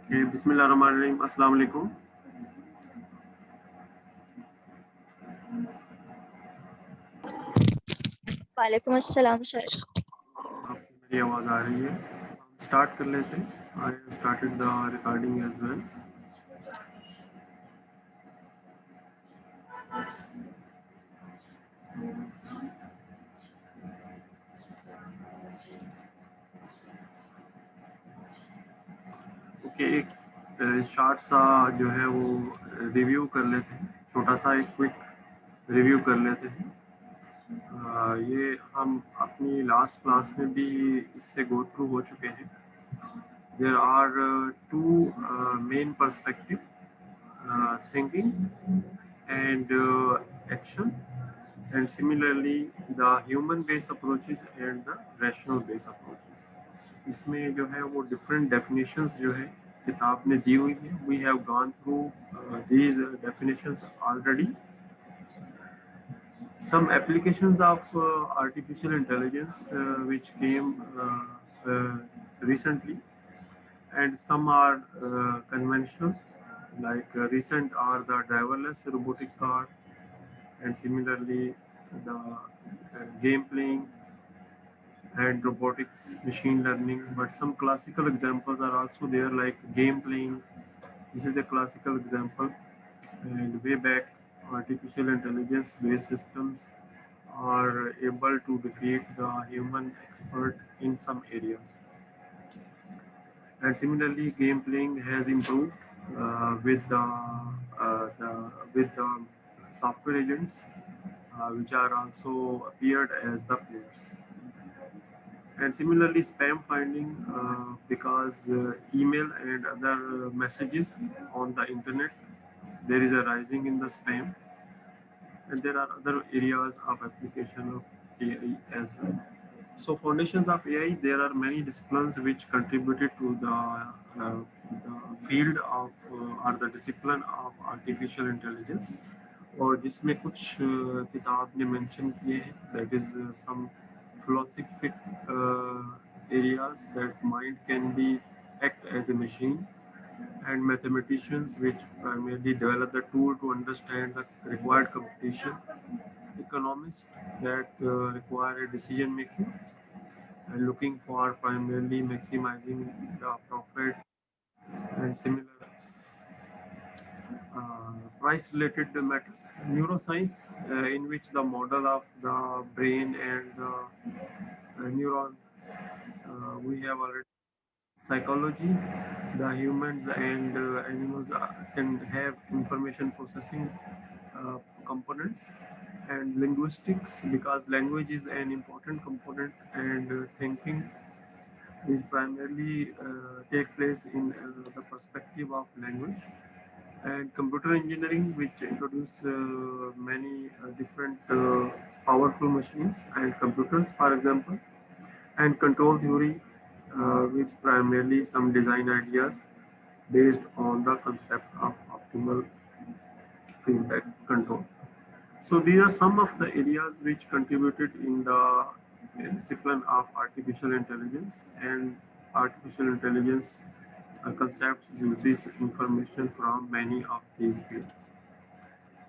Okay, Bismillahirrahmanirrahim. Assalamu alaikum. वालेकुम अस्सलाम sir. आपको मेरी आवाज़ आ रही है? हम स्टार्ट कर लेते हैं। I started the recording as well. Okay, एक शॉर्ट सा जो है वो रिव्यू कर लेते हैं। छोटा सा एक क्विक रिव्यू कर लेते हैं। ये हम अपनी लास्ट क्लास में भी इससे गो थ्रू हो चुके हैं। There are two main perspective, thinking and action, and similarly the human based approaches and the rational based approaches. इसमें जो है वो different definitions जो है किताब में दी हुई है. We have gone through these definitions already. Some applications of artificial intelligence which came recently, and some are conventional, like recent are the driverless robotic car, and similarly the game playing and robotics, machine learning. But some classical examples are also there, like game playing. This is a classical example, and way back artificial intelligence based systems are able to defeat the human expert in some areas. And similarly, game playing has improved with the software agents, which are also appeared as the players. And similarly, spam finding, because email and other messages on the internet, there is a rising in the spam, and there are other areas of application of AI as well. So foundations of AI, there are many disciplines which contributed to the field of or the discipline of artificial intelligence. और जिसमें कुछ किताब ने mention किए हैं, that is some philosophic areas that mind can be act as a machine, and mathematicians which primarily develop the tool to understand the required computation, economists that require a decision making and looking for primarily maximizing the profit, and similar price related matters. Neuroscience, in which the model of the brain and the neuron, we have already. Psychology, the humans and animals can have information processing components, and linguistics, because language is an important component, and thinking is primarily take place in the perspective of language. And computer engineering, which introduce many different powerful machines and computers, for example. And control theory, which primarily some design ideas based on the concept of optimal feedback control. So these are some of the areas which contributed in the discipline of artificial intelligence, and artificial intelligence concepts uses information from many of these fields.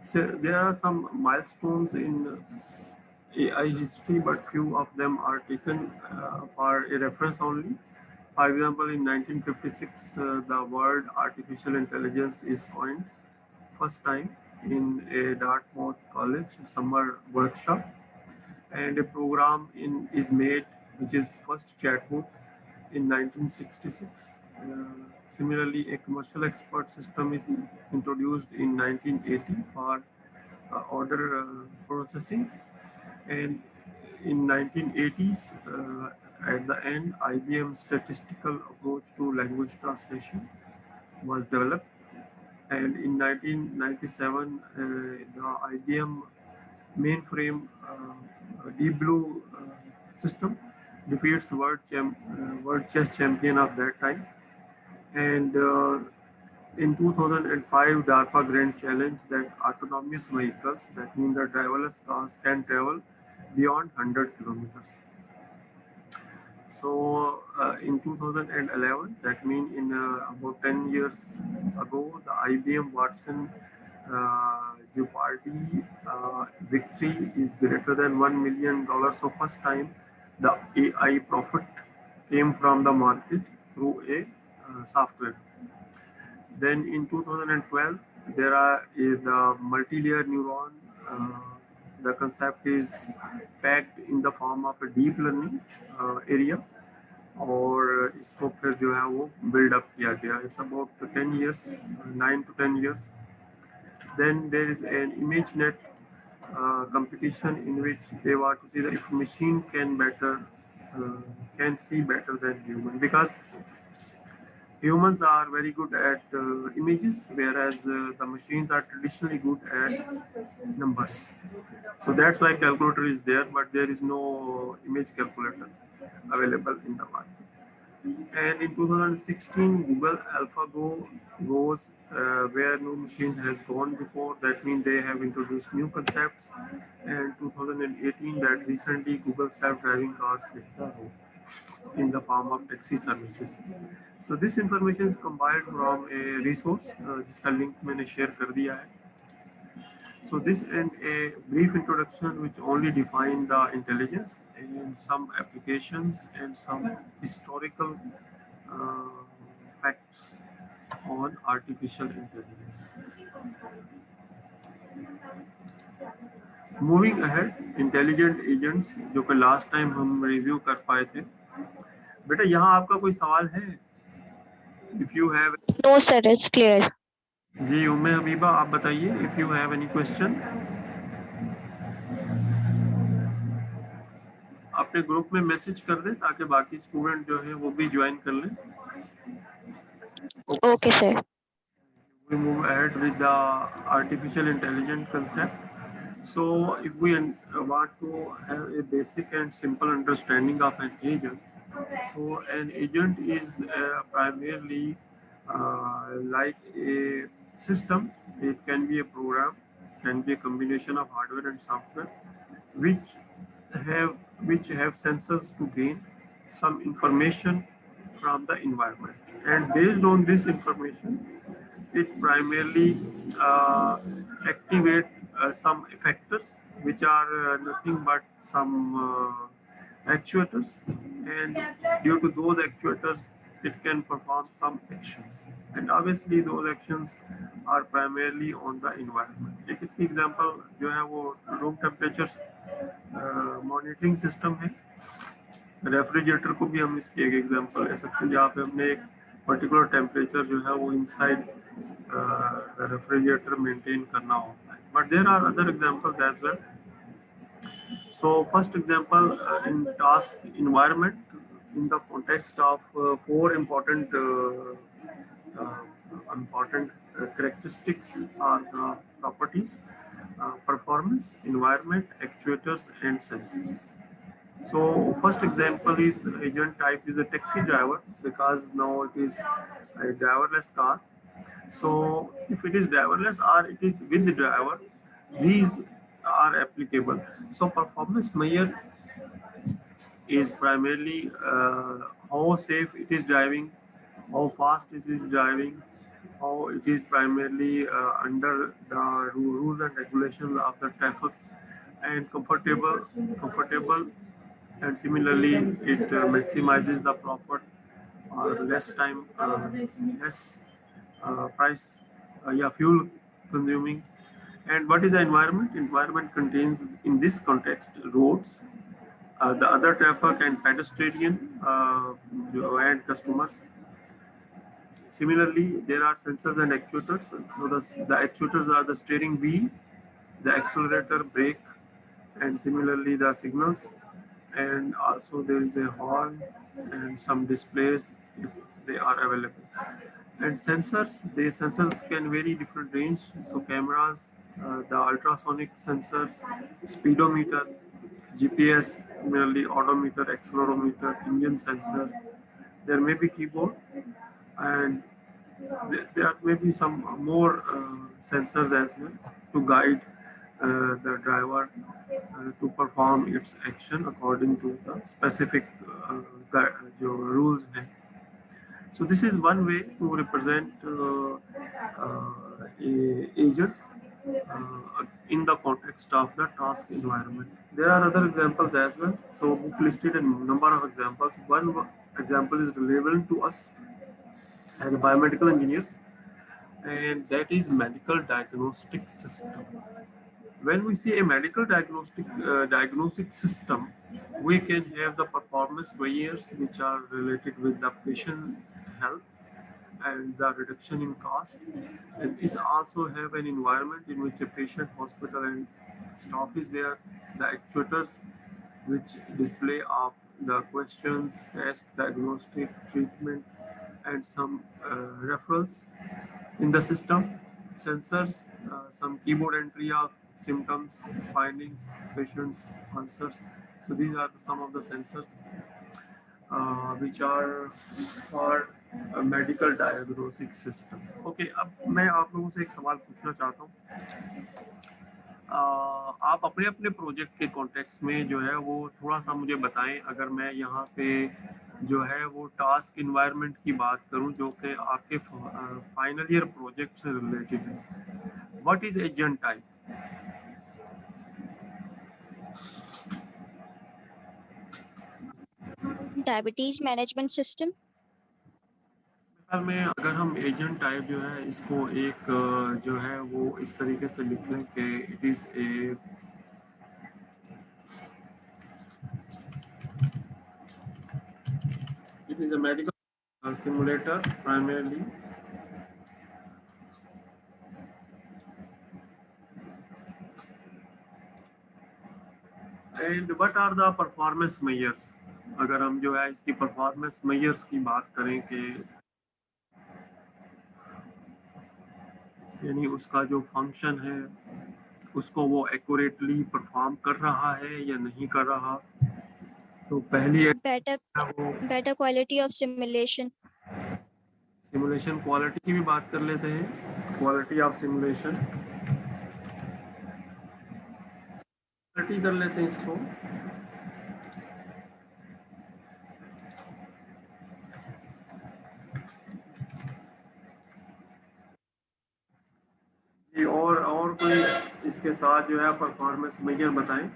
So there are some milestones in AI history, but few of them are taken for a reference only. For example, in 1956, the word artificial intelligence is coined first time in a Dartmouth College summer workshop, and a program is made, which is first chatbot in 1966. Similarly, a commercial expert system is introduced in 1980 for order processing, and in 1980s, at the end, IBM statistical approach to language translation was developed, and in 1997, the IBM mainframe Deep Blue system defeats world chess champion of that time, and in 2005, DARPA Grand Challenge that autonomous vehicles, that means the driverless cars, can travel beyond 100 kilometers. So in 2011, that means in about 10 years ago, the IBM Watson Jeopardy victory is greater than $1 million. So first time the AI profit came from the market through a software. Then in 2012, is the multi-layer neuron. Uh, the concept is packed in the form of a deep learning area, और इसको फिर जो है वो build up किया गया. It's about 10 years, 9 to 10 years. Then there is an ImageNet competition in which they want to see that if machine can see better than human, because humans are very good at images, whereas the machines are traditionally good at numbers. So that's why calculator is there, but there is no image calculator available in the market. And in 2016, Google AlphaGo goes where no machines has gone before. That means they have introduced new concepts. And 2018, that recently Google self-driving cars hit the road in the form of taxi services. So this information is compiled from a resource जिसका link मैंने share कर दिया है. So this and a brief introduction which only define the intelligence and some applications and some historical uh, facts on artificial intelligence. Moving ahead, intelligent agents जो कि last time हम review कर पाए थे. बेटा यहाँ आपका कोई सवाल है? If you have. No, sir, it's clear. Ji Umme Habiba आप बताइए if you have any question. अपने ग्रुप में मैसेज कर दें ताकि बाकी स्टूडेंट जो है वो भी ज्वाइन कर लें. Okay, sir. We move ahead with the artificial intelligence concept. So if we want to have a basic and simple understanding of an agent, so an agent is primarily like a system. It can be a program, can be a combination of hardware and software, which have sensors to gain some information from the environment, and based on this information, it primarily activate some effectors which are nothing but some actuators, and due to those actuators it can perform some actions, and obviously those actions are primarily on the environment. एक इसकी example जो है वो room temperature monitoring system है. Refrigerator को भी हम इसकी एक एग्जांपल ले सकते हैं जहाँ पे हमने एक पर्टिकुलर टेम्परेचर जो है वो इनसाइड रेफ्रिजरेटर मेंटेन करना होता है. But there are other examples as well. So first example in task environment, in the context of four important characteristics are the properties, performance, environment, actuators, and sensors. So first example is agent type is a taxi driver, because now it is a driverless car. So if it is driverless or it is with the driver, these are applicable. So performance measure is primarily how safe it is driving, how fast it is driving, how it is primarily under the rules and regulations of the traffic, and comfortable, and similarly it maximizes the profit or less time, less price, fuel consuming. And what is the environment? Environment contains in this context roads, the other traffic and pedestrian and customers. Similarly, there are sensors and actuators. So the actuators are the steering wheel, the accelerator, brake, and similarly the signals. And also there is a horn and some displays if they are available. And sensors can vary different range. So cameras, the ultrasonic sensors, speedometer, GPS, similarly odometer, accelerometer, engine sensor. There may be keyboard, and there may be some more sensors as well to guide the driver to perform its action according to the specific जो rules हैं. So this is one way to represent a agent in the context of the task environment. There are other examples as well. So book listed a number of examples. One example is relevant to us as biomedical engineers, and that is medical diagnostic system. When we see a medical diagnostic system, we can have the performance measures which are related with the patient health and the reduction in cost. And this also have an environment in which a patient, hospital, and staff is there. The actuators which display of the questions, test, diagnostic, treatment, and some referrals in the system, sensors, some keyboard entry of symptoms, findings, patients, answers. So these are some of the sensors which are for medical diagnostic system. Okay, अब मैं आप लोगों से एक सवाल पूछना चाहता हूँ. आप अपने अपने प्रोजेक्ट के कॉन्टेक्स्ट में जो है वो थोड़ा सा मुझे बताएं. अगर मैं यहाँ पे जो है वो टास्क इन्वायरमेंट की बात करूँ जो कि आपके फाइनल ईयर प्रोजेक्ट से रिलेटेड है, what is agent type? Diabetes management system. में अगर हम एजेंट टाइप जो है इसको एक जो है वो इस तरीके से लिख लें कि it is a medical simulator primarily, and what are the performance measures? अगर हम जो है इसकी परफॉर्मेंस मेजर्स की बात करें कि यानी उसका जो फंक्शन है उसको वो एक्यूरेटली परफॉर्म कर रहा है या नहीं कर रहा. तो पहली better quality of simulation. Simulation quality की भी बात कर लेते हैं. क्वालिटी ऑफ सिमुलेशन क्वालिटी कर लेते हैं इसको. और कोई इसके साथ जो है परफॉर्मेंस मेजर बताएं.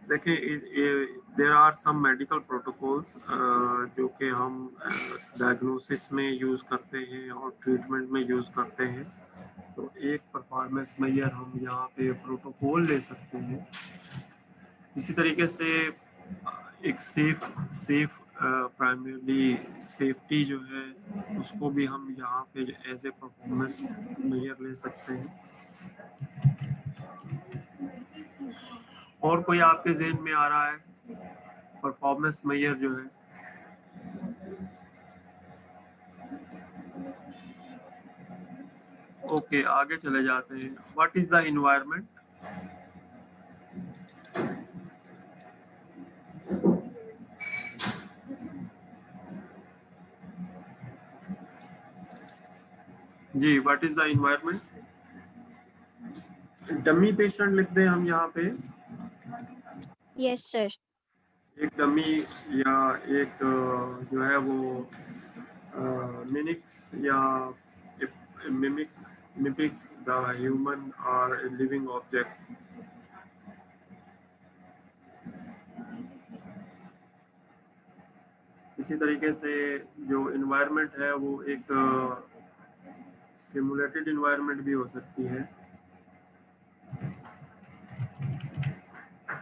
देखिए, there are some medical protocols जो कि हम डायग्नोसिस में यूज़ करते हैं और ट्रीटमेंट में यूज़ करते हैं. तो एक परफॉर्मेंस मेजर हम यहाँ पे प्रोटोकॉल ले सकते हैं. इसी तरीके से एक सेफ प्राइमरी सेफ्टी जो है उसको भी हम यहाँ पे एज ए परफॉर्मेंस मेजर ले सकते हैं. और कोई आपके ज़हन में आ रहा है परफॉर्मेंस मेजर जो है? ओके, आगे चले जाते हैं. What is the environment? जी, what is the environment? Dummy patient लिख दें हम यहाँ पे. Yes sir. एक डमी या एक जो है वो मिमिक्स या मिमिक द ह्यूमन और लिविंग ऑब्जेक्ट. इसी तरीके से जो एनवायरनमेंट है वो एक सिमुलेटेड एनवायरनमेंट भी हो सकती है.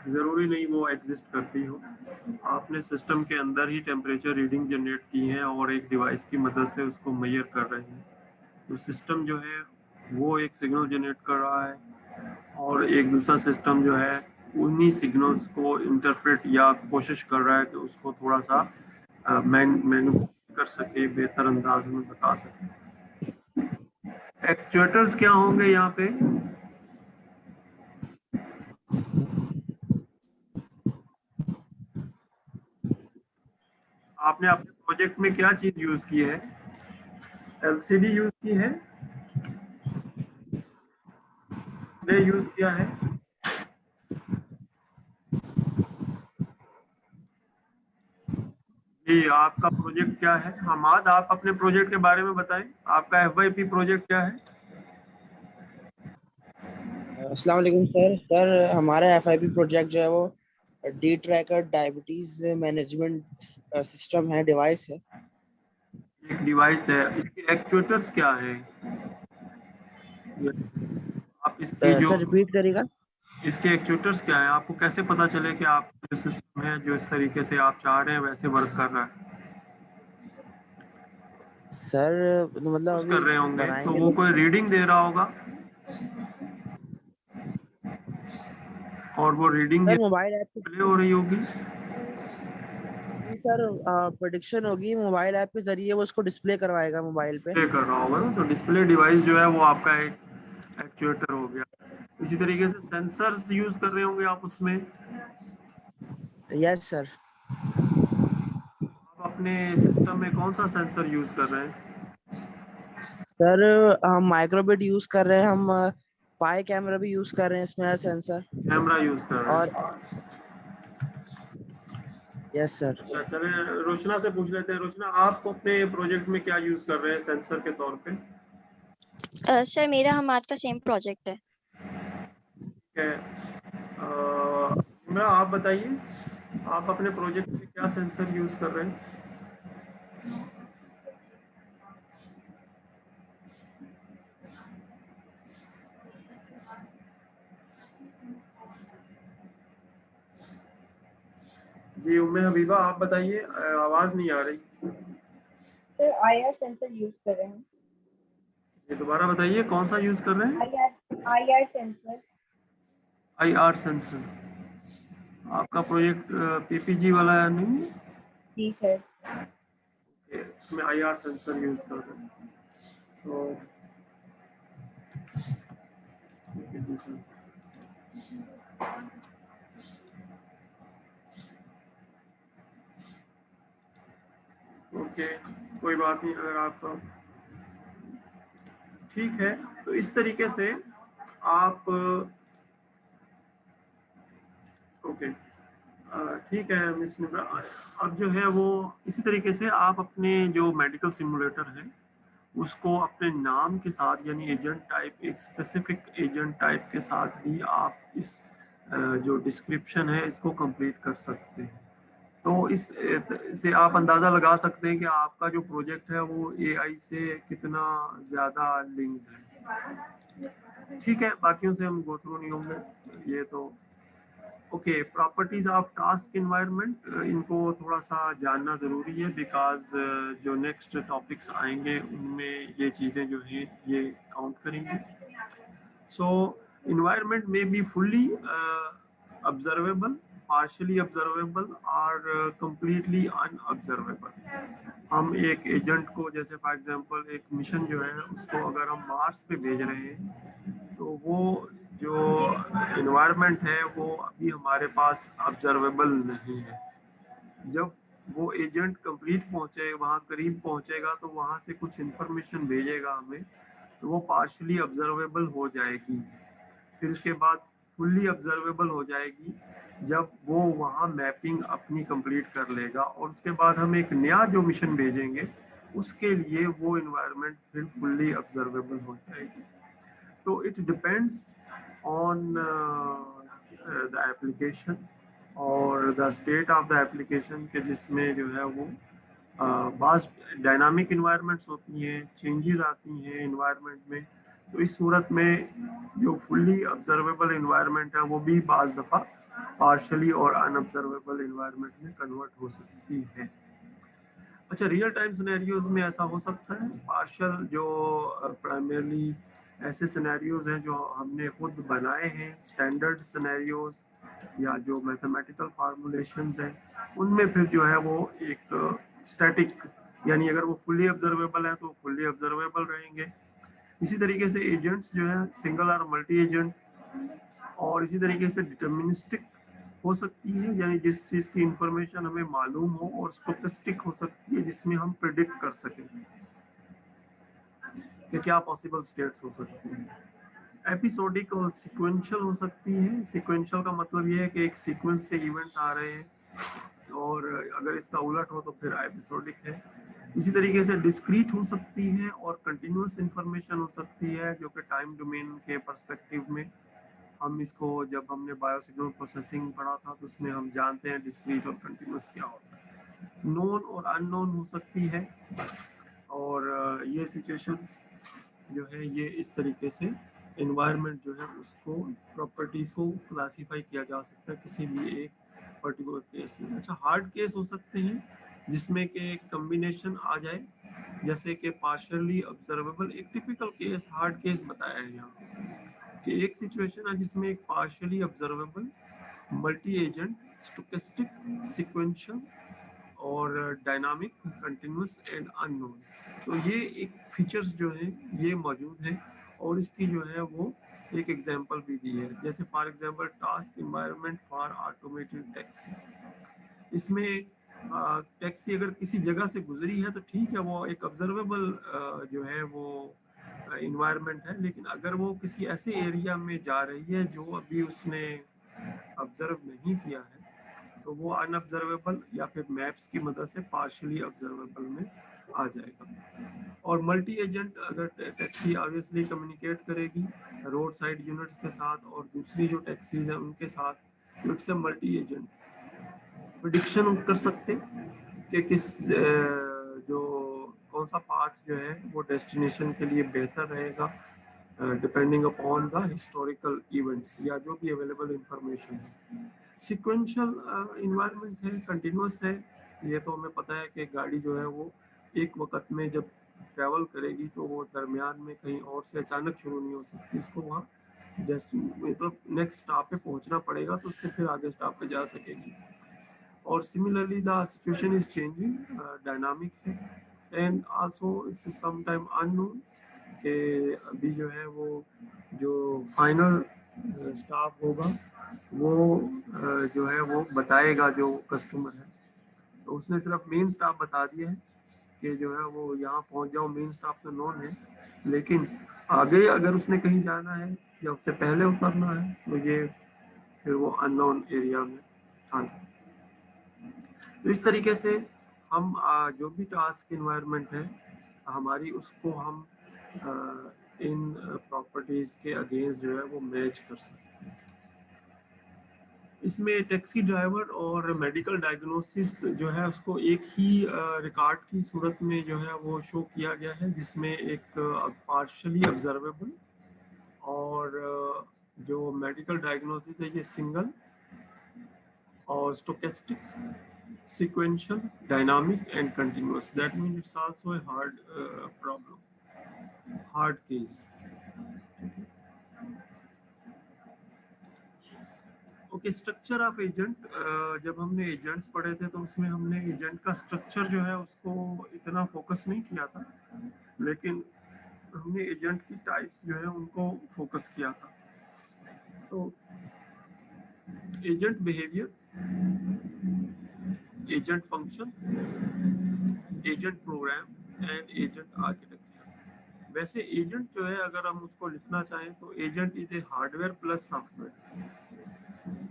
ज़रूरी नहीं वो एग्जिस्ट करती हो. आपने सिस्टम के अंदर ही टेम्परेचर रीडिंग जनरेट की है और एक डिवाइस की मदद से उसको मेजर कर रहे हैं. तो सिस्टम जो है वो एक सिग्नल जनरेट कर रहा है और एक दूसरा सिस्टम जो है उन्हीं सिग्नल्स को इंटरप्रेट या कोशिश कर रहा है कि उसको थोड़ा सा मैनिपुलेट कर सके, बेहतर अंदाज में बता सके. एक्चुएटर्स क्या होंगे यहाँ पे? आपने अपने प्रोजेक्ट में क्या चीज यूज की है? एलसीडी यूज की है, ने यूज किया है। जी, आपका प्रोजेक्ट क्या है? हमाद, आप अपने प्रोजेक्ट के बारे में बताएं, आपका FYP प्रोजेक्ट क्या है? अस्सलाम वालेकुम सर। हमारा FIP प्रोजेक्ट जो है वो D tracker diabetes management system है, डिवाइस है। एक डिवाइस है, इसके एक्चुएटर्स क्या है? आप इसकी जो सर रिपीट करिएगा। इसके एक्चुएटर्स क्या है, आपको कैसे पता चले कि आप जो सिस्टम है जो इस तरीके से आप चाह रहे हैं वैसे वर्क कर रहा है? सर मतलब यूज अभी कर रहे होंगे तो बनाएंगे वो तो कोई रीडिंग दे रहा होगा, और वो reading sir mobile app play हो रही होगी। की सर प्रेडिक्शन होगी, मोबाइल ऐप के जरिए वो उसको डिस्प्ले करवाएगा मोबाइल पे। प्ले कर रहा होगा ना, तो डिस्प्ले डिवाइस जो है वो आपका एक एक्चुएटर हो गया। इसी तरीके से सेंसर्स यूज कर रहे होंगे आप उसमें। Yes sir. आप अपने सिस्टम में कौन सा सेंसर यूज कर रहे हैं? सर हम माइक्रोबिट यूज कर रहे हैं, हम पाई कैमरा भी यूज कर रहे हैं इसमें सेंसर। कैमरा यूज कर रहे और हैं। Yes sir. अच्छा, चले रोशना से पूछ लेते हैं। रोशना, आप अपने प्रोजेक्ट में क्या यूज कर रहे हैं सेंसर के तौर पे? सर मेरा हमाद का सेम प्रोजेक्ट है। ठीक है, इमरान आप बताइए, आप अपने प्रोजेक्ट में क्या सेंसर यूज कर रहे हैं? जी उम्मे हबीबा, आप बताइए, आवाज नहीं आ रही। सर IR सेंसर यूज कर रहे हैं। ये दोबारा बताइए, कौन सा यूज कर रहे हैं? IR sensor. IR sensor. आपका प्रोजेक्ट PPG वाला है नहीं? जी सर। इसमें IR सेंसर यूज कर रहे हैं। सो PPG सेंसर। ओके, कोई बात नहीं, अगर आपका ठीक है तो इस तरीके से आप ओके, ठीक है मिस निब्रा। अब जो है वो इसी तरीके से आप अपने जो मेडिकल सिमुलेटर है उसको अपने नाम के साथ, यानी एजेंट टाइप, एक स्पेसिफिक एजेंट टाइप के साथ भी आप इस जो डिस्क्रिप्शन है इसको कंप्लीट कर सकते हैं। तो इस से आप अंदाज़ा लगा सकते हैं कि आपका जो प्रोजेक्ट है वो AI से कितना ज़्यादा लिंक्ड है। ठीक है, बाकियों से हम गो थ्रू नहीं होंगे ये तो। Okay, properties of task environment, इनको थोड़ा सा जानना ज़रूरी है, बिकॉज जो नेक्स्ट टॉपिक्स आएंगे उनमें ये चीज़ें जो हैं ये काउंट करेंगे। सो environment may be fully observable, partially observable और completely unobservable। हम एक एजेंट को, जैसे फॉर एग्जांपल एक मिशन जो है उसको अगर हम मार्स पे भेज रहे हैं तो वो जो इन्वायरमेंट है वो अभी हमारे पास ऑब्जर्वेबल नहीं है। जब वो एजेंट कंप्लीट पहुंचे, वहाँ करीब पहुंचेगा तो वहाँ से कुछ इंफॉर्मेशन भेजेगा हमें, तो वो पार्शली ऑब्जर्वेबल हो जाएगी। फिर उसके बाद फुल्ली ऑब्जर्वेबल हो जाएगी जब वो वहाँ मैपिंग अपनी कंप्लीट कर लेगा, और उसके बाद हम एक नया जो मिशन भेजेंगे उसके लिए वो इन्वायरमेंट फिर फुल्ली ऑब्जर्वेबल हो जाएगी। तो it depends on the application और the state of the application के, जिसमें जो है वो बास डायनामिक इन्वायरमेंट्स होती हैं, चेंजेस आती हैं इन्वायरमेंट में। तो इस सूरत में जो फुल्ली ऑब्जर्वेबल इन्वायरमेंट है वो भी बाज़ दफ़ा पार्शली और अनऑब्जर्वेबल इन्वायरमेंट में कन्वर्ट हो सकती है। अच्छा, रियल टाइम सिनेरियोज में ऐसा हो सकता है। पार्शल जो प्राइमरली ऐसे सिनेरियोज हैं जो हमने खुद बनाए हैं, स्टैंडर्ड सिनेरियोज या जो मैथमेटिकल फार्मूलेशंस हैं, उनमें फिर जो है वो एक स्टैटिक, यानी अगर वो फुल्ली ऑब्जर्वेबल है तो फुल्ली ऑब्जर्वेबल रहेंगे। इसी तरीके से एजेंट्स जो है सिंगल और मल्टी एजेंट, और इसी तरीके से डिटर्मिनिस्टिक हो सकती है, यानी जिस चीज़ की इंफॉर्मेशन हमें मालूम हो, और स्टोकेस्टिक हो सकती है जिसमें हम प्रिडिक्ट कर सकें। कि क्या पॉसिबल स्टेट्स हो सकती हैं। एपिसोडिक और सिक्वेंशियल हो सकती है। सिक्वेंशियल का मतलब ये है कि एक सीक्वेंस से इवेंट्स आ रहे हैं, और अगर इसका उलट हो तो फिर एपिसोडिक है। इसी तरीके से डिस्क्रीट हो सकती है और कंटिन्यूस इंफॉर्मेशन हो सकती है, जो कि टाइम डोमेन के पर्सपेक्टिव में हम इसको, जब हमने बायोसिग्नल प्रोसेसिंग पढ़ा था तो उसमें हम जानते हैं डिस्क्रीट और कंटिन्यूस क्या होता है। नोन और अननोन हो सकती है, और ये सिचुएशंस जो है ये इस तरीके से एनवायरनमेंट जो है उसको प्रॉपर्टीज़ को क्लासीफाई किया जा सकता है किसी भी एक पर्टिकुलर केस में। अच्छा, हार्ड केस हो सकते हैं जिसमें कि एक कम्बिनेशन आ जाए, जैसे कि पार्शियली ऑब्जर्वेबल। एक टिपिकल केस हार्ड केस बताया है यहाँ कि एक सिचुएशन है जिसमें एक partially observable multi agent stochastic sequential और डायनामिक कंटिन्यूस एंड अननोन, तो ये एक फीचर्स जो है ये मौजूद है, और इसकी जो है वो एक एग्जांपल भी दी है। जैसे for example task environment for automated taxi. इसमें टैक्सी अगर किसी जगह से गुजरी है तो ठीक है, वो एक ऑब्जर्वेबल जो है वो इन्वायरमेंट है, लेकिन अगर वो किसी ऐसे एरिया में जा रही है जो अभी उसने ऑब्जर्व नहीं किया है तो वो अनऑब्जर्वेबल या फिर मैप्स की मदद से पार्शियली ऑब्जर्वेबल में आ जाएगा। और मल्टी एजेंट अगर टैक्सी ऑब्वियसली कम्युनिकेट करेगी रोड साइड यूनिट्स के साथ और दूसरी जो टैक्सीज हैं उनके साथ, तो इट्स मल्टी एजेंट। प्रिडिक्शन कर सकते कि किस जो कौन सा पाथ जो है वो डेस्टिनेशन के लिए बेहतर रहेगा, depending upon the historical events या जो भी अवेलेबल इंफॉर्मेशन है। सिक्वेंशियल इन्वायरमेंट है, कंटिन्यूस है। ये तो हमें पता है कि गाड़ी जो है वो एक वक्त में जब ट्रैवल करेगी तो वो दरमियान में कहीं और से अचानक शुरू नहीं हो सकती, इसको वहाँ मतलब नेक्स्ट स्टॉप पे पहुँचना पड़ेगा तो उससे फिर आगे स्टॉप पे जा सकेगी। और similarly the situation is changing, dynamic है, and also it's some time unknown कि अभी जो है वो जो फाइनल स्टॉप होगा वो जो है वो बताएगा जो कस्टमर है। तो उसने सिर्फ मेन स्टॉप बता दिया है कि जो है वो यहाँ पहुँच जाओ, मेन स्टॉप तो नोन है, लेकिन आगे अगर उसने कहीं जाना है या उससे पहले उतरना है तो ये फिर वो अननोन एरिया में आ जाए। तो इस तरीके से हम जो भी टास्क इन्वायरमेंट है हमारी, उसको हम इन प्रॉपर्टीज़ के अगेंस्ट जो है वो मैच कर सकते हैं। इसमें टैक्सी ड्राइवर और मेडिकल डायग्नोसिस जो है उसको एक ही रिकॉर्ड की सूरत में जो है वो शो किया गया है, जिसमें एक पार्शली ऑब्जर्वेबल और जो मेडिकल डायग्नोसिस है ये सिंगल और stochastic sequential, dynamic and continuous. That means it's also a hard problem, hard case. Okay, structure of agent. जब हमने एजेंट्स पढ़े थे तो उसमें हमने एजेंट का स्ट्रक्चर जो है उसको इतना फोकस नहीं किया था, लेकिन हमने एजेंट की टाइप्स जो है उनको फोकस किया था। तो agent behaviour, agent function, agent program and agent architecture. वैसे एजेंट जो है अगर हम उसको लिखना चाहें तो agent is a hardware plus software.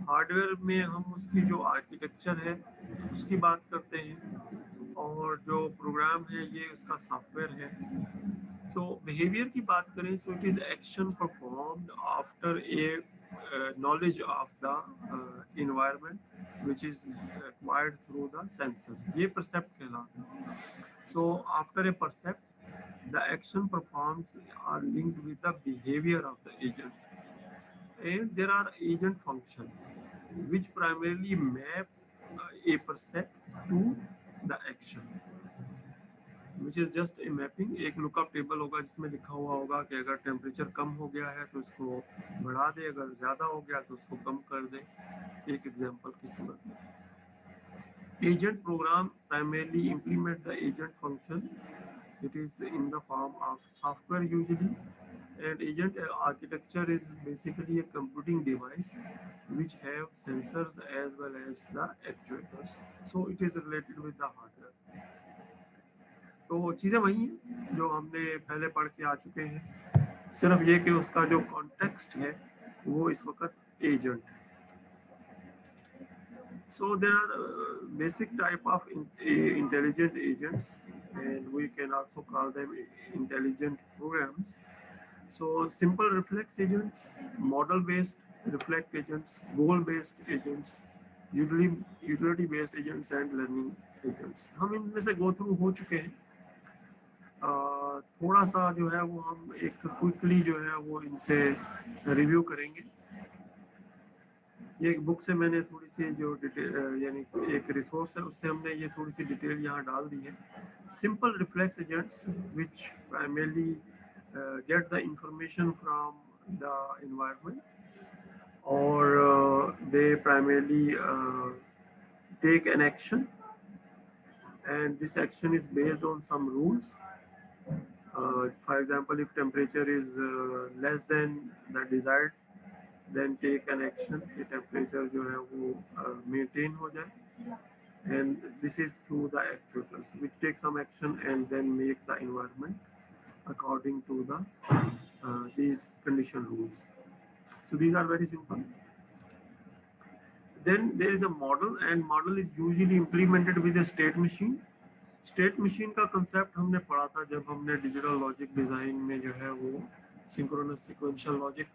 Hardware में हम उसकी जो आर्किटेक्चर है उसकी बात करते हैं, और जो प्रोग्राम है ये उसका सॉफ्टवेयर है। तो बिहेवियर की बात करें तो it is action performed after a knowledge of the environment which is acquired through the sensors, ये percept कहलाता है। So after a percept, the action performed are linked with the behavior of the agent, and there are agent functions which primarily map a percept to the action, which is just a mapping। एक lookup table होगा जिसमें लिखा हुआ होगा कि अगर temperature कम हो गया है तो इसको बढ़ा दे, अगर ज़्यादा हो गया तो उसको कम कर दे, एक एग्जांपल की सूरत में। Agent program primarily implement the agent function, it is in the form of software usually, and agent architecture is basically a computing device which have sensors as well as the actuators, so it is related with the hardware। तो चीज़ें वही हैं जो हमने पहले पढ़ के आ चुके हैं, सिर्फ ये कि उसका जो कॉन्टेक्स्ट है वो इस वक्त एजेंट है. So there are basic type of intelligent agents, and we can also call them intelligent programs. So simple reflex agents, model-based reflex agents, goal-based agents, utility-based agents, and learning agents. हम इनमें से go through हो चुके हैं. थोड़ा सा जो है वो हम एक क्विकली जो है वो इनसे रिव्यू करेंगे. ये एक बुक से मैंने थोड़ी सी जो डिटेल यानी एक रिसोर्स है उससे हमने ये थोड़ी सी डिटेल यहाँ डाल दी है. Simple reflex agents which primarily get the information from the environment, or they primarily take an action, and this action is based on some rules. For example, if temperature is less than the desired, then take an action कि temperature जो है वो maintain हो जाए. And this is through the actuators which take some action and then make the environment according to the these condition rules. So these are very simple. Then there is a model, and model is usually implemented with a state machine. State machine का concept हमने पढ़ा था जब हमने digital logic design में जो है वो synchronous sequential logic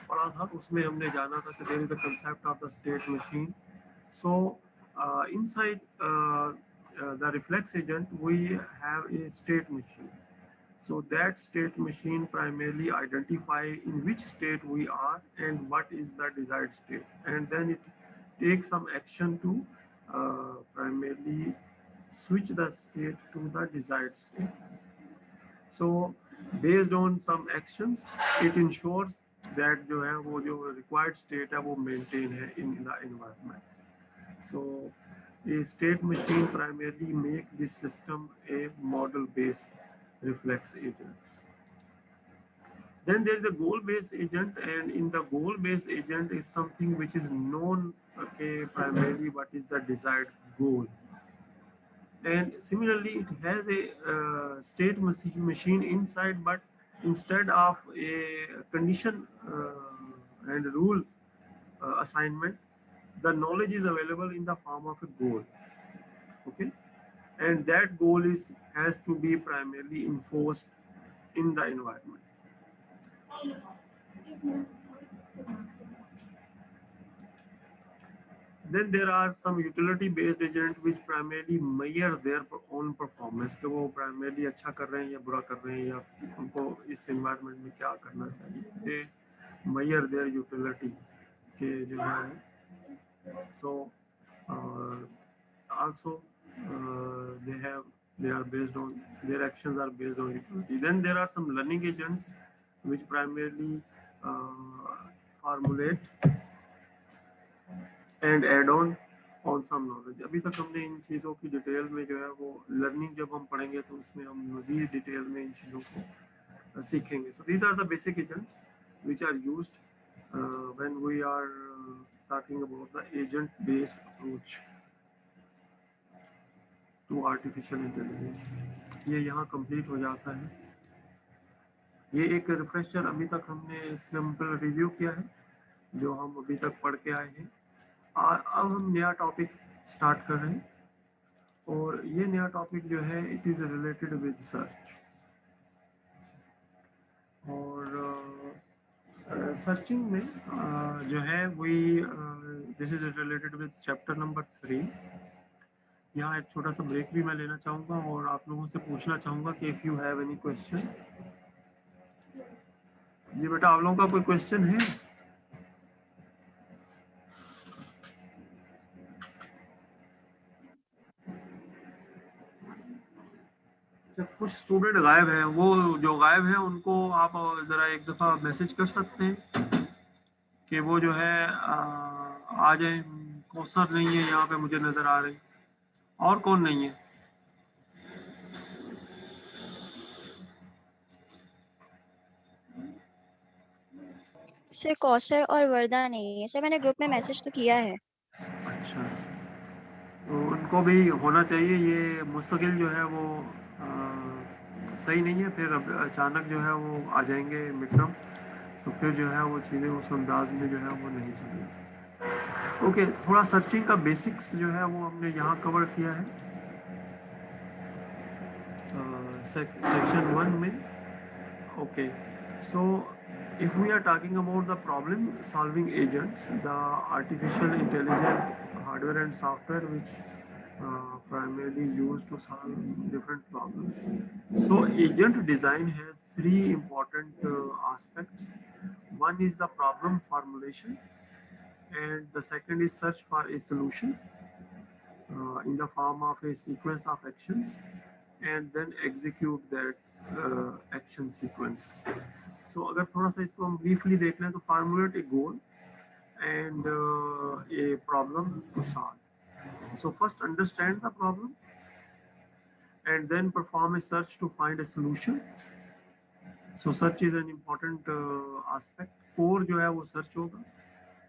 पढ़ा था. उसमें हमने जाना था कि there is a concept of the state machine. So inside the reflex agent we have a state machine. So that state machine primarily identify in which state we are and what is the desired state, and then it takes some action to primarily switch the state to the desired state. So based on some actions, it ensures that जो है वो जो required state है वो maintain है in the environment. So a state machine primarily make this system a model-based reflex agent. Then there is a goal-based agent, and in the goal-based agent is something which is known, okay, primarily what is the desired goal. And similarly, it has a state machine inside, but instead of a condition and rule assignment, the knowledge is available in the form of a goal. Okay. And that goal has to be primarily enforced in the environment. Then there are some utility-based agents which primarily measure their own performance, कि वो primarily अच्छा कर रहे हैं या बुरा कर रहे हैं या उनको इस environment में क्या करना चाहिए. They measure their utility के जो है. So also they are based on, their actions are based on utility. Then there are some learning agents which primarily formulate and add on some knowledge. अभी तक हमने इन चीज़ों की डिटेल में जो है वो लर्निंग जब हम पढ़ेंगे तो उसमें हम मज़ीद डिटेल में इन चीज़ों को सीखेंगे. So these are the basic agents which are used when we are talking about the agent-based approach to artificial intelligence. ये यहाँ कंप्लीट हो जाता है. ये एक रिफ्रेशर अभी तक हमने सिंपल रिव्यू किया है जो हम अभी तक पढ़ के आए हैं. अब हम नया टॉपिक स्टार्ट कर रहे हैं, और ये नया टॉपिक जो है it is related with search. और सर्चिंग में जो है this is related with chapter number 3. यहाँ एक छोटा सा ब्रेक भी मैं लेना चाहूँगा और आप लोगों से पूछना चाहूँगा कि if you have any question. जी बेटा, आप लोगों का कोई क्वेश्चन है? जब कुछ स्टूडेंट गायब हैं, वो जो गायब हैं उनको आप ज़रा एक दफ़ा मैसेज कर सकते हैं कि वो जो है आ जाए. कौसर नहीं है यहाँ पे, मुझे नज़र आ रही. और कौन नहीं है? सर कौसर और वर्दा नहीं है. सर मैंने ग्रुप में मैसेज तो किया है. अच्छा, तो उनको भी होना चाहिए. ये मुस्तकिल जो है वो सही नहीं है, फिर अब अचानक जो है वो आ जाएंगे मिड टर्म, तो फिर जो है वो चीज़ें उस अंदाज में जो है वो नहीं चलेगी। ओके, थोड़ा सर्चिंग का बेसिक्स जो है वो हमने यहाँ कवर किया है सेक्शन 1 में। Okay, so if we are talking about the problem solving agents, the artificial intelligent hardware and software which primarily used to solve different problems. So agent design has three important aspects. One is the problem formulation, and the second is search for a solution in the form of a sequence of actions, and then execute that action sequence. So अगर थोड़ा सा इसको हम briefly देख लें तो formulate a goal and a problem to solve. So first understand the problem and then perform a search to find a solution. So search is an important aspect. Core जो है वो search होगा,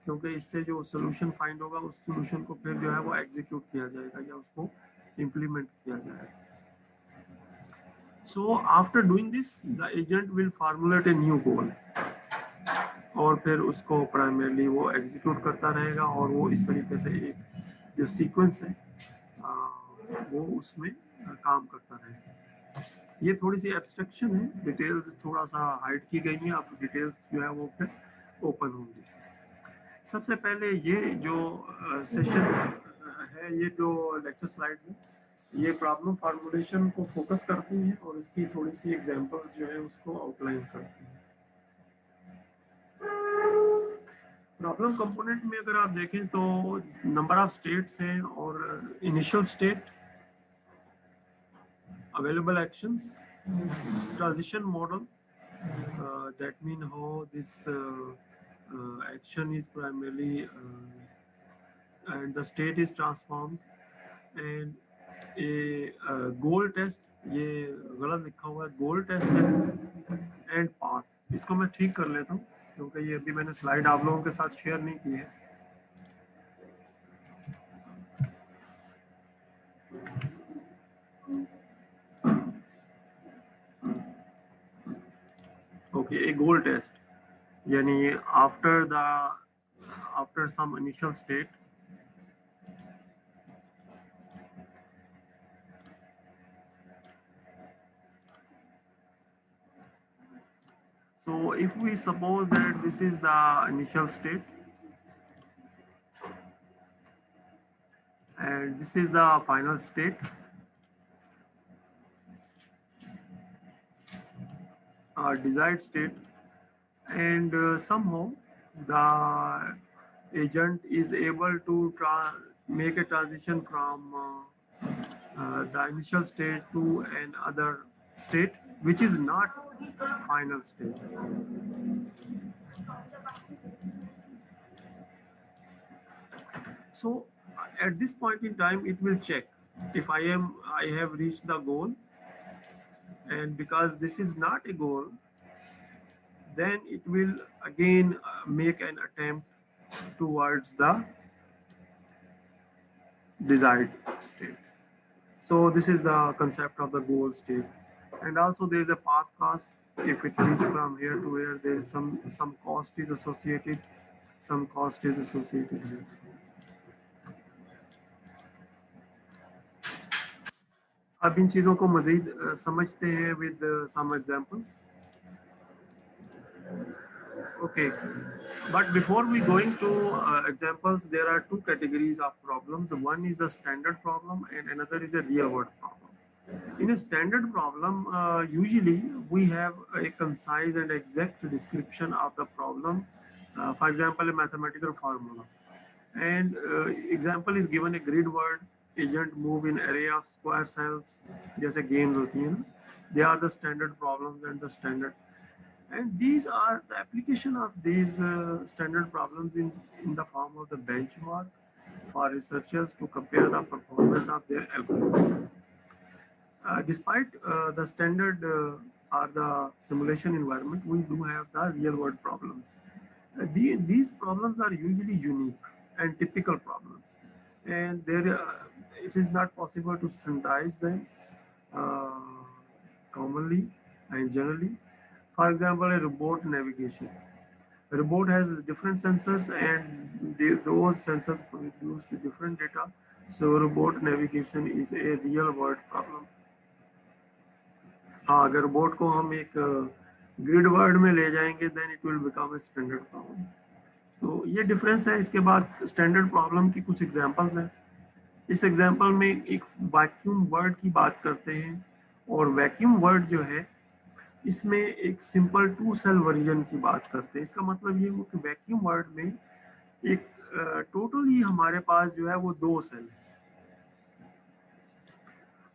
क्योंकि इससे जो solution find होगा उस solution को फिर जो है वो execute किया जाएगा या उसको implement किया जाएगा. So after doing this, the agent will formulate a new goal और फिर उसको primarily वो execute करता रहेगा और वो इस तरीके से एक जो sequence है वो उसमें काम करता रहेगा. ये थोड़ी सी एब्स्ट्रैक्शन है, डिटेल्स थोड़ा सा हाइड की गई हैं, अब डिटेल्स जो है वो फिर ओपन होंगी. सबसे पहले ये जो सेशन है, ये जो लेक्चर स्लाइड्स हैं, ये प्रॉब्लम फार्मूलेशन को फोकस करती हैं और इसकी थोड़ी सी एग्जांपल्स जो है उसको आउटलाइन करती हैं. प्रॉब्लम कंपोनेंट में अगर आप देखें तो नंबर ऑफ स्टेट्स हैं और initial state, available actions, transition model, that mean how this action is primarily and the state is transformed, and a goal test, ये गलत लिखा हुआ है, goal test and path. इसको मैं ठीक कर लेता हूँ क्योंकि ये अभी मैंने स्लाइड आप लोगों के साथ शेयर नहीं की है. Okay, a goal test यानी after some initial state, so if we suppose that this is the initial state and this is the final state, desired state, and somehow the agent is able to make a transition from the initial state to another state which is not final state. So at this point in time it will check if I have reached the goal, and because this is not a goal, then it will again make an attempt towards the desired state. So this is the concept of the goal state. And also there is a path cost. If it reaches from here to here, there is some cost is associated, some cost is associated here. अब इन चीज़ों को मज़ीद समझते हैं with some examples. Okay, but before we going to examples, there are two categories of problems. One is the standard problem and another is a real world problem. In a standard problem, usually we have a concise and exact description of the problem. For example, a mathematical formula. And example is given a grid word, agent move in array of square cells, जैसे games होती हैं ना, they are the standard problems and the standard. And these are the application of these standard problems in the form of the benchmark for researchers to compare the performance of their algorithms. Despite the standard or the simulation environment, we do have the real world problems. These problems are usually unique and typical problems, and it is not possible to standardize them. commonly and generally. For example, a robot navigation. A robot has different sensors and those sensors produce different data. So robot navigation is a real world problem. हाँ, अगर robot को हम एक grid word में ले जाएंगे then it will become a standard problem. तो ये डिफरेंस है. इसके बाद स्टैंडर्ड प्रॉब्लम की कुछ एग्जांपल्स हैं. इस एग्जांपल में एक वैक्यूम वर्ड की बात करते हैं और वैक्यूम वर्ड जो है इसमें एक सिंपल 2 सेल वर्जन की बात करते हैं. इसका मतलब ये हुआ कि वैक्यूम वर्ड में एक टोटली हमारे पास जो है वो 2 सेल है.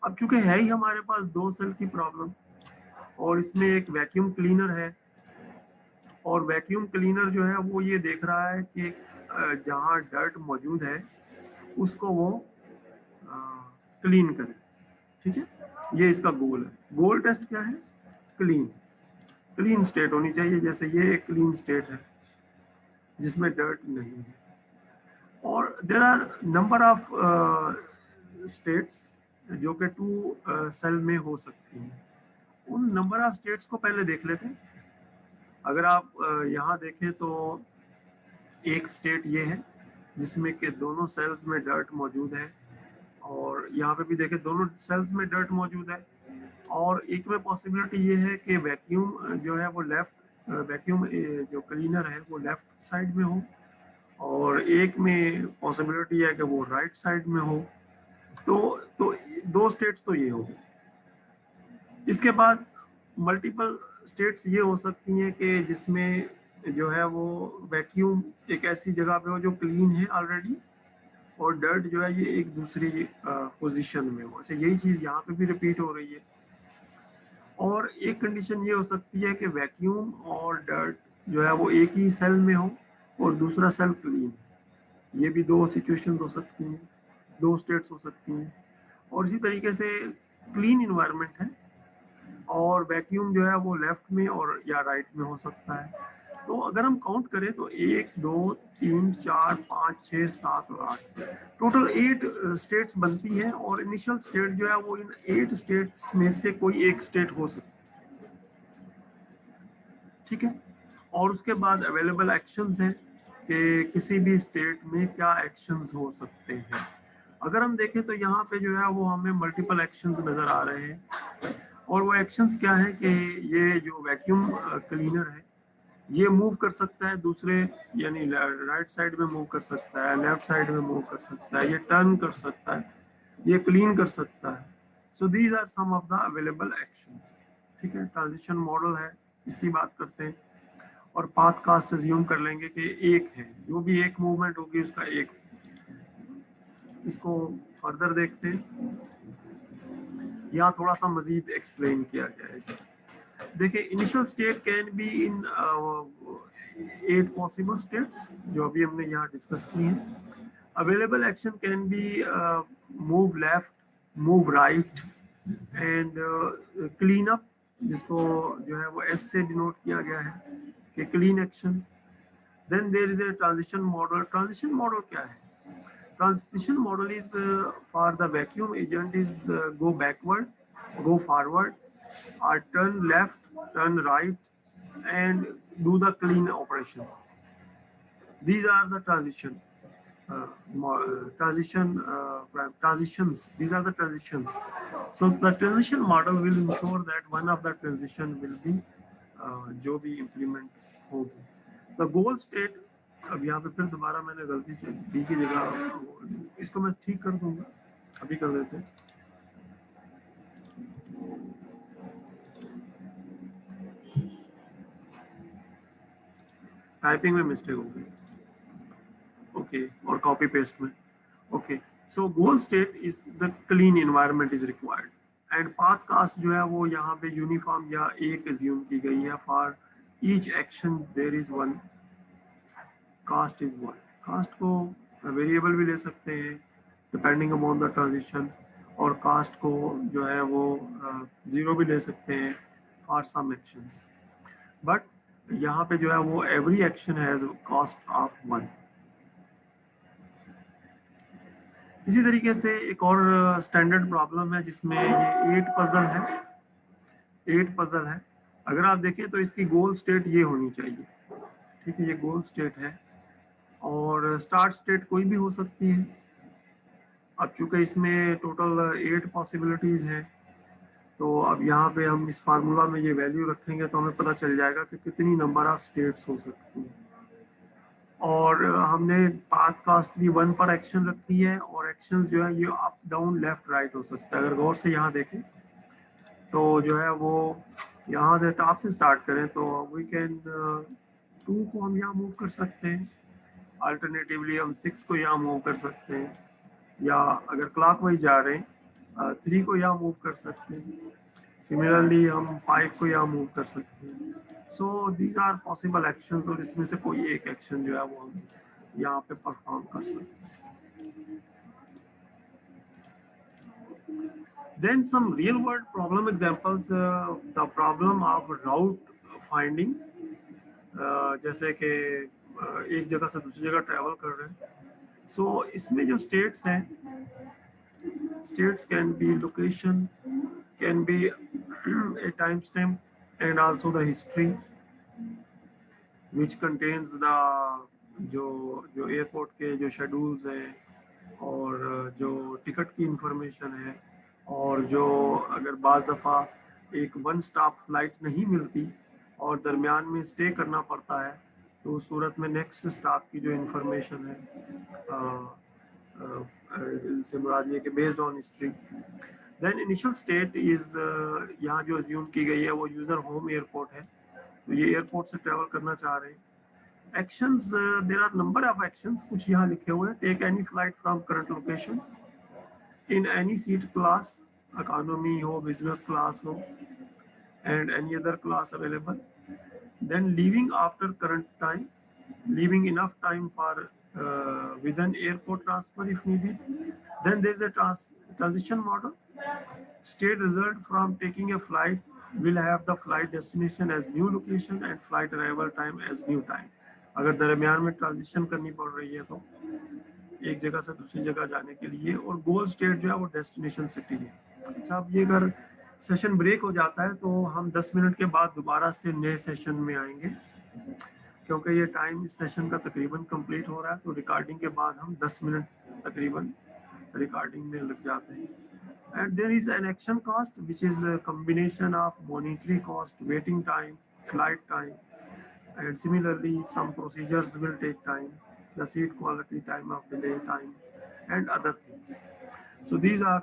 अब चूंकि है ही हमारे पास 2 सेल की प्रॉब्लम और इसमें एक वैक्यूम क्लीनर है और वैक्यूम क्लीनर जो है वो ये देख रहा है कि जहाँ डर्ट मौजूद है उसको वो क्लीन करे. ठीक है, ये इसका गोल है. गोल टेस्ट क्या है? क्लीन स्टेट होनी चाहिए. जैसे ये एक क्लीन स्टेट है जिसमें डर्ट नहीं है. और there are number of states जो कि 2 सेल में हो सकती हैं. उन नंबर ऑफ स्टेट्स को पहले देख लेते हैं. अगर आप यहाँ देखें तो एक स्टेट ये है जिसमें कि दोनों सेल्स में डर्ट मौजूद है और यहाँ पे भी देखें दोनों सेल्स में डर्ट मौजूद है. और एक में पॉसिबिलिटी ये है कि वैक्यूम जो है वो लेफ्ट वैक्यूम जो क्लीनर है वो लेफ्ट साइड में हो और एक में पॉसिबिलिटी है कि वो राइट साइड में हो. तो 2 स्टेट्स तो ये हो गई. इसके बाद मल्टीपल स्टेट्स ये हो सकती हैं कि जिसमें जो है वो वैक्यूम एक ऐसी जगह पे हो जो क्लीन है ऑलरेडी और डर्ट जो है ये एक दूसरी पोजीशन में हो. अच्छा, यही चीज़ यहाँ पे भी रिपीट हो रही है. और एक कंडीशन ये हो सकती है कि वैक्यूम और डर्ट जो है वो एक ही सेल में हो और दूसरा सेल क्लीन. ये भी 2 सिचुएशंस हो सकती हैं, 2 स्टेट्स हो सकती हैं. और इसी तरीके से क्लीन इन्वायरमेंट है और वैक्यूम जो है वो लेफ्ट में और या राइट में हो सकता है. तो अगर हम काउंट करें तो 1 2 3 4 5 6 7 और 8 टोटल 8 स्टेट्स बनती हैं और इनिशियल स्टेट जो है वो इन 8 स्टेट्स में से कोई एक स्टेट हो सकती है. ठीक है, और उसके बाद अवेलेबल एक्शंस हैं कि किसी भी स्टेट में क्या एक्शंस हो सकते हैं. अगर हम देखें तो यहाँ पे जो है वो हमें मल्टीपल एक्शंस नज़र आ रहे हैं और वो एक्शंस क्या है कि ये जो वैक्यूम क्लीनर है ये मूव कर सकता है दूसरे यानी राइट साइड में मूव कर सकता है, लेफ्ट साइड में मूव कर सकता है, ये टर्न कर सकता है, ये क्लीन कर सकता है. So these are some of the available actions. ठीक है, ट्रांजिशन मॉडल है, इसकी बात करते हैं और पाथ कास्ट अज्यूम कर लेंगे कि एक है, जो भी एक मूवमेंट होगी उसका एक. इसको फर्दर देखते हैं. यहाँ थोड़ा सा मजीद एक्सप्लेन किया गया है इसे. देखिए, initial state can be in 8 possible states जो अभी हमने यहाँ डिस्कस की हैं. Available action can be move left, move right and clean up, जिसको जो है वो एस से डिनोट किया गया है कि clean action. Then there is a transition model. Transition model क्या है? Transition model is for the vacuum agent is go backward, go forward, or turn left, turn right, and do the clean operation. These are the transitions. These are the transitions. So the transition model will ensure that one of the transition will be जो भी implement होगी. The goal state. अब यहाँ पे फिर दोबारा मैंने गलती से डी की जगह, इसको मैं ठीक कर दूंगा, अभी कर देते हैं. टाइपिंग में मिस्टेक हो गई. ओके, और कॉपी पेस्ट में. Okay, so goal state is the clean environment is required and path cost जो है वो यहाँ पे यूनिफॉर्म या एक एज्यूम की गई है. For each action there is one cost is one. Cost को वेरिएबल भी ले सकते हैं डिपेंडिंग अपॉन द ट्रांजिशन और कास्ट को जो है वो 0 भी ले सकते हैं फॉर सम एक्शंस. बट यहाँ पे जो है वो every action has cost of 1. इसी तरीके से एक और स्टैंडर्ड प्रॉब्लम है जिसमें ये 8 पजल है। अगर आप देखें तो इसकी गोल स्टेट ये होनी चाहिए, ठीक है, ये गोल स्टेट है और स्टार्ट स्टेट कोई भी हो सकती है। अब चूंकि इसमें टोटल 8 पॉसिबिलिटीज हैं, तो अब यहाँ पे हम इस फार्मूला में ये वैल्यू रखेंगे तो हमें पता चल जाएगा कि कितनी नंबर ऑफ स्टेट्स हो सकती हैं। और हमने पाथ कास्ट भी 1 पर एक्शन रखी है और एक्शन जो है ये अप डाउन लेफ्ट राइट हो सकता है। अगर गौर से यहाँ देखें तो जो है वो यहाँ से टॉप से स्टार्ट करें तो वी कैन 2 को हम यहाँ मूव कर सकते हैं, अल्टरनेटिवली हम 6 को यहाँ मूव कर सकते हैं, या अगर क्लॉकवाइज जा रहे हैं 3 को यहाँ मूव कर सकते हैं, सिमिलरली हम 5 को यहाँ मूव कर सकते हैं। So these are possible actions और इसमें से कोई एक एक्शन जो है वो हम यहाँ पे परफॉर्म कर सकते हैं। Then some real world problem examples, the problem of route finding, जैसे कि एक जगह से दूसरी जगह ट्रैवल कर रहे हैं। सो इसमें जो स्टेट्स हैं, states can be location, can be a timestamp and also the history which contains the जो एयरपोर्ट के जो शेड्यूल्स हैं और जो टिकट की इंफॉर्मेशन है, और जो अगर बाज़ दफ़ा एक 1 स्टॉप फ्लाइट नहीं मिलती और दरमियान में स्टे करना पड़ता है तो उस सूरत में नेक्स्ट स्टॉप की जो इंफॉर्मेशन है से मुराद ये कि based on history. Then initial state is यहाँ जो अज्यूम की गई है वो यूज़र होम एयरपोर्ट है, तो ये एयरपोर्ट से ट्रैवल करना चाह रहे हैं। Actions, there are number of actions, कुछ यहाँ लिखे हुए हैं। Take any flight from current location in any seat class, economy हो, business class हो, and any other class available. Then leaving after current time, leaving enough time for within airport transfer if needed. Then there is a transition model. State result from taking a flight will have the flight destination as new location and flight arrival time as new time. अगर दरमियान में transition करनी पड़ रही है तो एक जगह से दूसरी जगह जाने के लिए, और गोल स्टेट जो है वो डेस्टिनेशन सिटी है। अच्छा, अब ये अगर सेशन ब्रेक हो जाता है तो हम 10 मिनट के बाद दोबारा से नए सेशन में आएंगे, क्योंकि ये टाइम इस सेशन का तकरीबन कंप्लीट हो रहा है, तो रिकॉर्डिंग के बाद हम 10 मिनट तकरीबन रिकॉर्डिंग में लग जाते हैं। And there is an action cost which is combination of monetary cost, waiting time, flight time, and similarly some procedures will take time, the seat quality, time of delay time, and other things. So these are